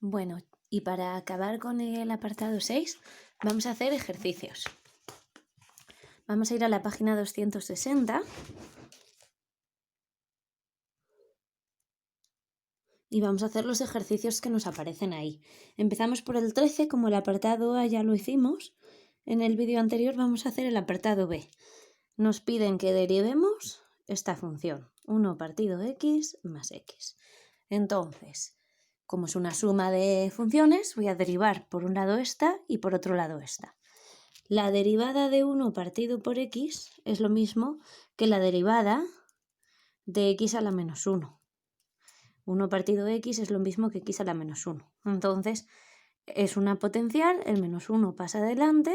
Bueno, y para acabar con el apartado 6, vamos a hacer ejercicios. Vamos a ir a la página 260 y vamos a hacer los ejercicios que nos aparecen ahí. Empezamos por el 13, como el apartado A ya lo hicimos. En el vídeo anterior vamos a hacer el apartado B. Nos piden que derivemos esta función, 1 partido x más x. Entonces, como es una suma de funciones, voy a derivar por un lado esta y por otro lado esta. La derivada de 1 partido por x es lo mismo que la derivada de x a la menos 1. 1 partido x es lo mismo que x a la menos 1. Entonces, es una potencial, el menos 1 pasa adelante,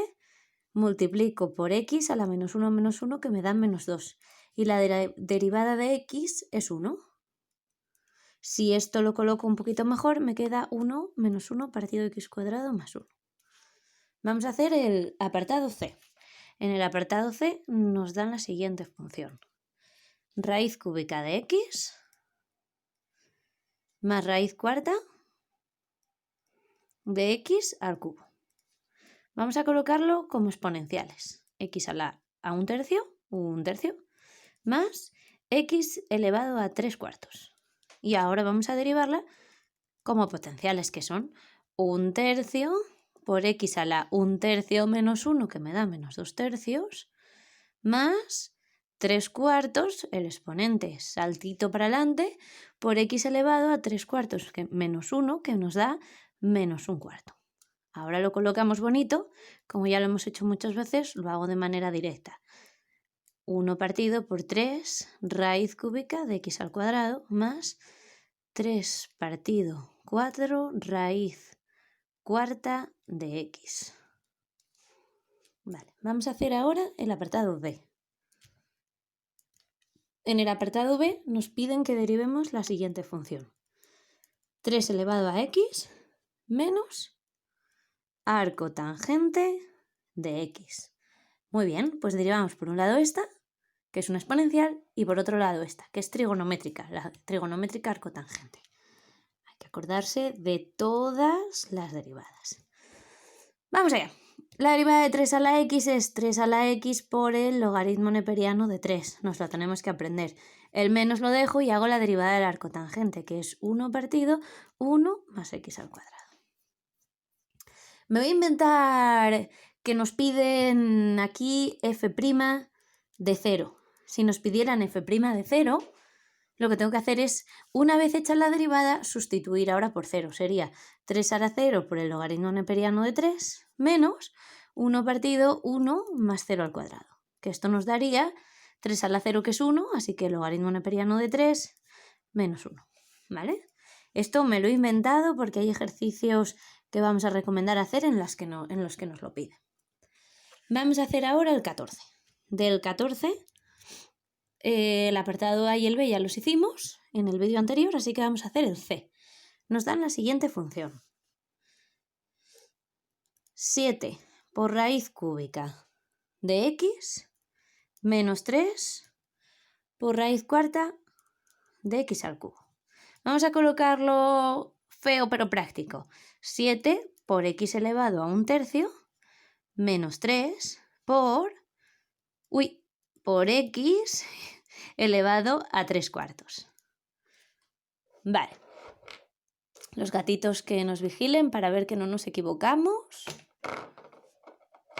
multiplico por x a la menos 1 que me da menos 2. Y la derivada de x es 1. Si esto lo coloco un poquito mejor, me queda 1 menos 1 partido de x cuadrado más 1. Vamos a hacer el apartado C. En el apartado C nos dan la siguiente función. Raíz cúbica de x más raíz cuarta de x al cubo. Vamos a colocarlo como exponenciales. X a un tercio, más x elevado a 3/4. Y ahora vamos a derivarla como potenciales, que son 1/3 por x a la 1/3 menos 1, que me da menos 2/3, más 3/4, el exponente saltito para adelante, por x elevado a 3/4 menos 1, que nos da menos 1/4. Ahora lo colocamos bonito, como ya lo hemos hecho muchas veces, lo hago de manera directa. 1 partido por 3 raíz cúbica de x al cuadrado más 3 partido 4 raíz cuarta de x. Vale, vamos a hacer ahora el apartado B. En el apartado B nos piden que derivemos la siguiente función. 3 elevado a x menos arco tangente de x. Muy bien, pues derivamos por un lado esta, que es una exponencial, y por otro lado esta, que es trigonométrica, la trigonométrica arco tangente. Hay que acordarse de todas las derivadas. Vamos allá. La derivada de 3 a la x es 3 a la x por el logaritmo neperiano de 3. Nos lo tenemos que aprender. El menos lo dejo y hago la derivada del arco tangente, que es 1 partido 1 más x al cuadrado. Me voy a inventar que nos piden aquí f' de 0. Si nos pidieran f' de 0, lo que tengo que hacer es, una vez hecha la derivada, sustituir ahora por 0. Sería 3 a la 0 por el logaritmo neperiano de 3 menos 1 partido 1 más 0 al cuadrado. Que esto nos daría 3 a la 0, que es 1, así que el logaritmo neperiano de 3 menos 1. ¿Vale? Esto me lo he inventado porque hay ejercicios que vamos a recomendar hacer en los que nos lo piden. Vamos a hacer ahora el 14. Del 14, el apartado A y el B ya los hicimos en el vídeo anterior, así que vamos a hacer el C. Nos dan la siguiente función. 7 por raíz cúbica de x menos 3 por raíz cuarta de x al cubo. Vamos a colocarlo feo pero práctico. 7 por x elevado a 1/3 menos 3 por x elevado a 3/4. Vale. Los gatitos que nos vigilen para ver que no nos equivocamos.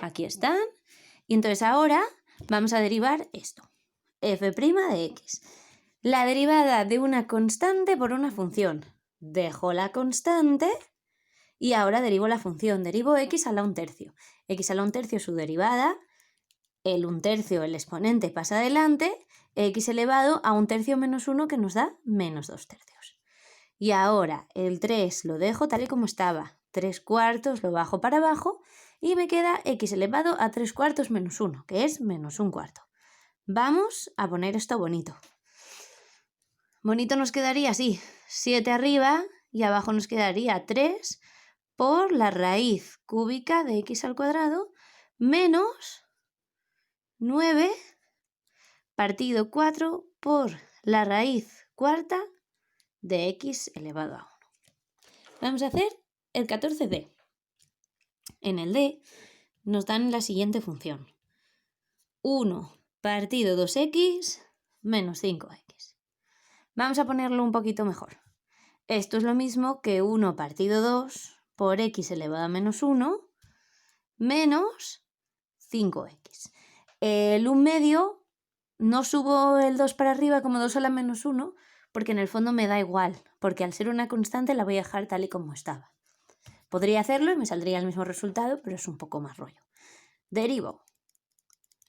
Aquí están. Y entonces ahora vamos a derivar esto. F' de x. La derivada de una constante por una función. Dejo la constante y ahora derivo la función. Derivo x a la 1/3. X a la 1/3 su derivada. El 1/3, el exponente, pasa adelante. X elevado a 1/3 menos 1, que nos da menos 2/3. Y ahora el 3 lo dejo tal y como estaba. 3/4 lo bajo para abajo y me queda x elevado a 3/4 menos 1, que es menos 1/4. Vamos a poner esto bonito. Bonito nos quedaría así, 7 arriba y abajo nos quedaría 3 por la raíz cúbica de x al cuadrado menos 9 partido 4 por la raíz cuarta de x elevado a 1. Vamos a hacer el 14D. En el D nos dan la siguiente función. 1 partido 2x menos 5x. Vamos a ponerlo un poquito mejor. Esto es lo mismo que 1 partido 2 por x elevado a menos 1 menos 5x. El 1/2 no subo el 2 para arriba como 2 a la menos 1 porque en el fondo me da igual, porque al ser una constante la voy a dejar tal y como estaba. Podría hacerlo y me saldría el mismo resultado, pero es un poco más rollo. Derivo.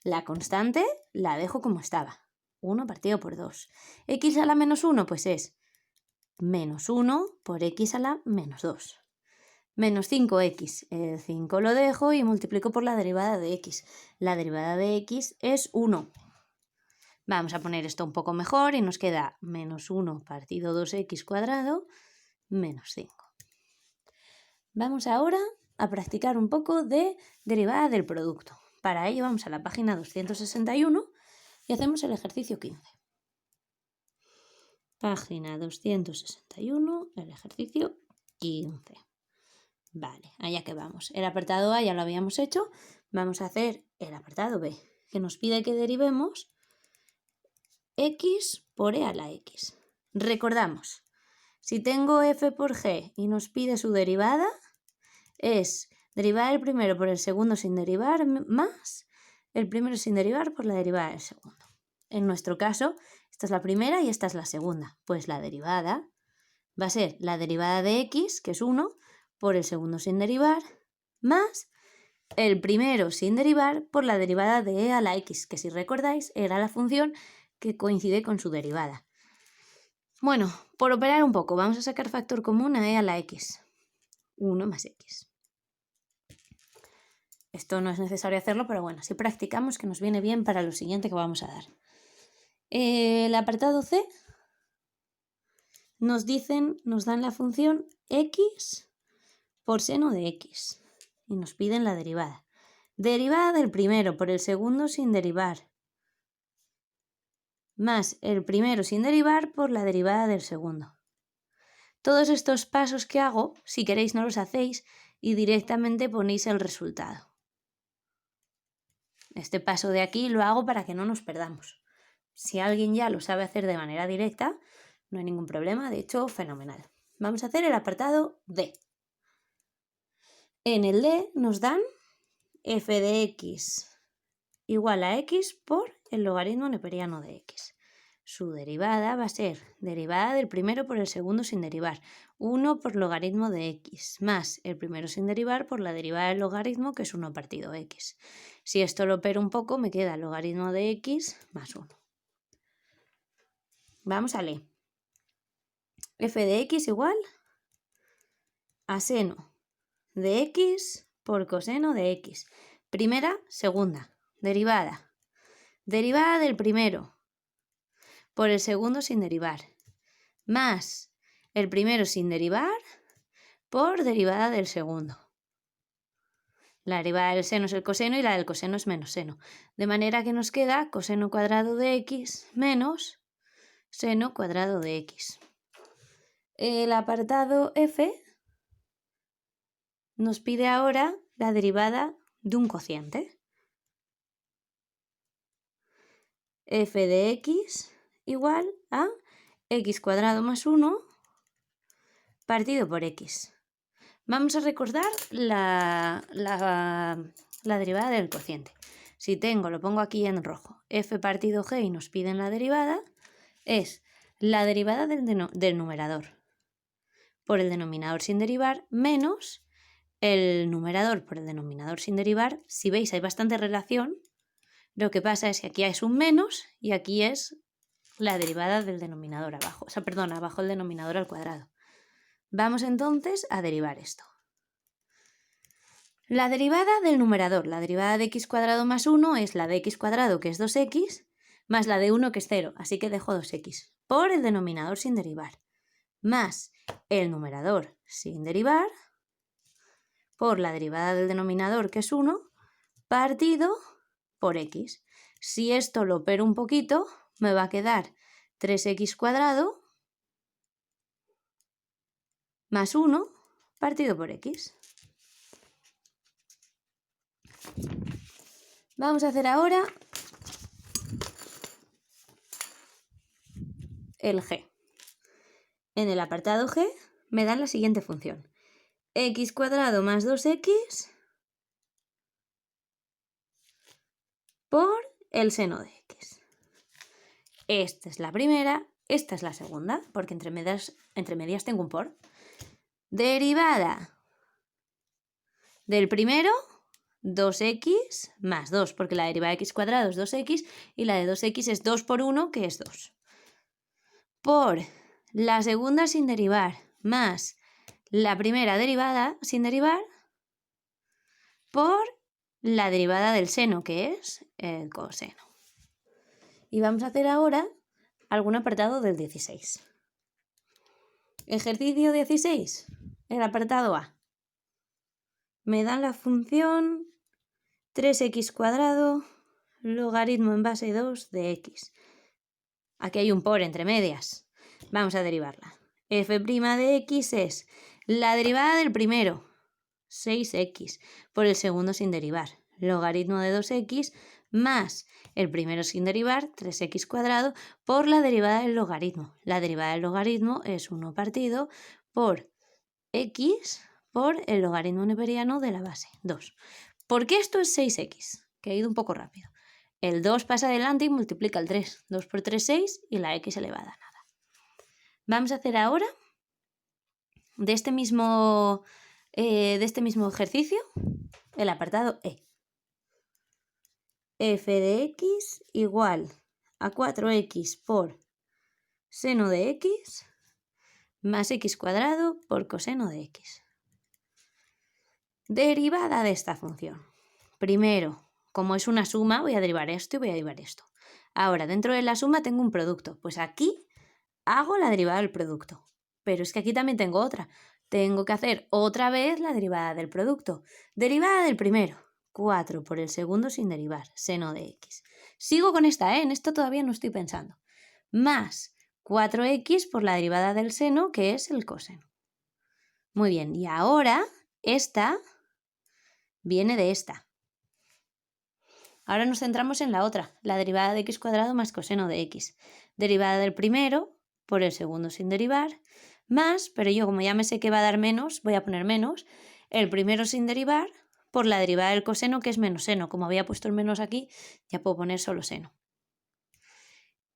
La constante la dejo como estaba. 1 partido por 2. X a la menos 1 pues es menos 1 por x a la menos 2. Menos 5x. El 5 lo dejo y multiplico por la derivada de x. La derivada de x es 1. Vamos a poner esto un poco mejor y nos queda menos 1 partido 2x cuadrado menos 5. Vamos ahora a practicar un poco de derivada del producto. Para ello vamos a la página 261 y hacemos el ejercicio 15. Página 261, el ejercicio 15. Vale, allá que vamos. El apartado A ya lo habíamos hecho. Vamos a hacer el apartado B, que nos pide que derivemos x por e a la x. Recordamos, si tengo f por g y nos pide su derivada, es derivar el primero por el segundo sin derivar más el primero sin derivar por la derivada del segundo. En nuestro caso, esta es la primera y esta es la segunda. Pues la derivada va a ser la derivada de x, que es 1, por el segundo sin derivar, más el primero sin derivar por la derivada de e a la x, que si recordáis era la función que coincide con su derivada. Bueno, por operar un poco, vamos a sacar factor común a e a la x. 1 más x. Esto no es necesario hacerlo, pero bueno, si practicamos que nos viene bien para lo siguiente que vamos a dar. El apartado C nos dan la función x por seno de x y nos piden la derivada. Derivada del primero por el segundo sin derivar más el primero sin derivar por la derivada del segundo. Todos estos pasos que hago, si queréis no los hacéis y directamente ponéis el resultado. Este paso de aquí lo hago para que no nos perdamos. Si alguien ya lo sabe hacer de manera directa, no hay ningún problema, de hecho, fenomenal. Vamos a hacer el apartado D. En el D nos dan f de x igual a x por el logaritmo neperiano de x. Su derivada va a ser derivada del primero por el segundo sin derivar, 1 por logaritmo de x, más el primero sin derivar por la derivada del logaritmo, que es 1 partido x. Si esto lo opero un poco, me queda logaritmo de x más 1. Vamos a leer. F de x igual a seno de x por coseno de x. Primera, segunda. Derivada. Derivada del primero por el segundo sin derivar. Más el primero sin derivar por derivada del segundo. La derivada del seno es el coseno y la del coseno es menos seno. De manera que nos queda coseno cuadrado de x menos seno cuadrado de x. El apartado F nos pide ahora la derivada de un cociente. F de x igual a x cuadrado más 1 partido por x. Vamos a recordar la derivada del cociente. Si lo pongo aquí en rojo, f partido g y nos piden la derivada, es la derivada del numerador por el denominador sin derivar menos el numerador por el denominador sin derivar. Si veis, hay bastante relación. Lo que pasa es que aquí es un menos y aquí es la derivada del denominador abajo. Abajo el denominador al cuadrado. Vamos entonces a derivar esto. La derivada del numerador, la derivada de x cuadrado más 1 es la de x cuadrado, que es 2x, más la de 1, que es 0, así que dejo 2x, por el denominador sin derivar, más el numerador sin derivar, por la derivada del denominador, que es 1, partido por x. Si esto lo opero un poquito, me va a quedar 3x cuadrado más 1 partido por x. Vamos a hacer ahora el g. En el apartado g me dan la siguiente función. X cuadrado más 2x por el seno de x. Esta es la primera, esta es la segunda, porque entre medias tengo un por. Derivada del primero, 2x más 2, porque la derivada de x cuadrado es 2x y la de 2x es 2 por 1, que es 2. Por la segunda sin derivar más la primera derivada sin derivar por la derivada del seno, que es el coseno. Y vamos a hacer ahora algún apartado del 16. Ejercicio 16, el apartado A. Me dan la función 3x cuadrado logaritmo en base 2 de x. Aquí hay un por entre medias. Vamos a derivarla. F' de x es la derivada del primero, 6x, por el segundo sin derivar. Logaritmo de 2x más el primero sin derivar, 3x cuadrado, por la derivada del logaritmo. La derivada del logaritmo es 1 partido por x por el logaritmo neperiano de la base, 2. ¿Por qué esto es 6x? Que he ido un poco rápido. El 2 pasa adelante y multiplica el 3. 2 por 3, 6 y la x elevada a nada. Vamos a hacer ahora de este mismo ejercicio el apartado E. F de x igual a 4x por seno de x más x cuadrado por coseno de x. Derivada de esta función. Primero, como es una suma, voy a derivar esto y voy a derivar esto. Ahora, dentro de la suma tengo un producto. Pues aquí hago la derivada del producto. Pero es que aquí también tengo otra. Tengo que hacer otra vez la derivada del producto. Derivada del primero. 4 por el segundo sin derivar, seno de x. Sigo con esta, en esto todavía no estoy pensando. Más 4x por la derivada del seno, que es el coseno. Muy bien, y ahora esta viene de esta. Ahora nos centramos en la otra, la derivada de x cuadrado más coseno de x. Derivada del primero por el segundo sin derivar, más, pero yo como ya me sé que va a dar menos, voy a poner menos, el primero sin derivar por la derivada del coseno, que es menos seno. Como había puesto el menos aquí, ya puedo poner solo seno.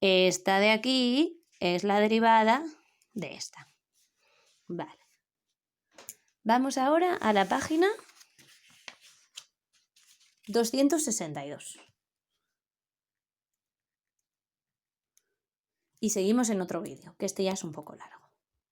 Esta de aquí es la derivada de esta. Vale. Vamos ahora a la página 262. Y seguimos en otro vídeo, que este ya es un poco largo.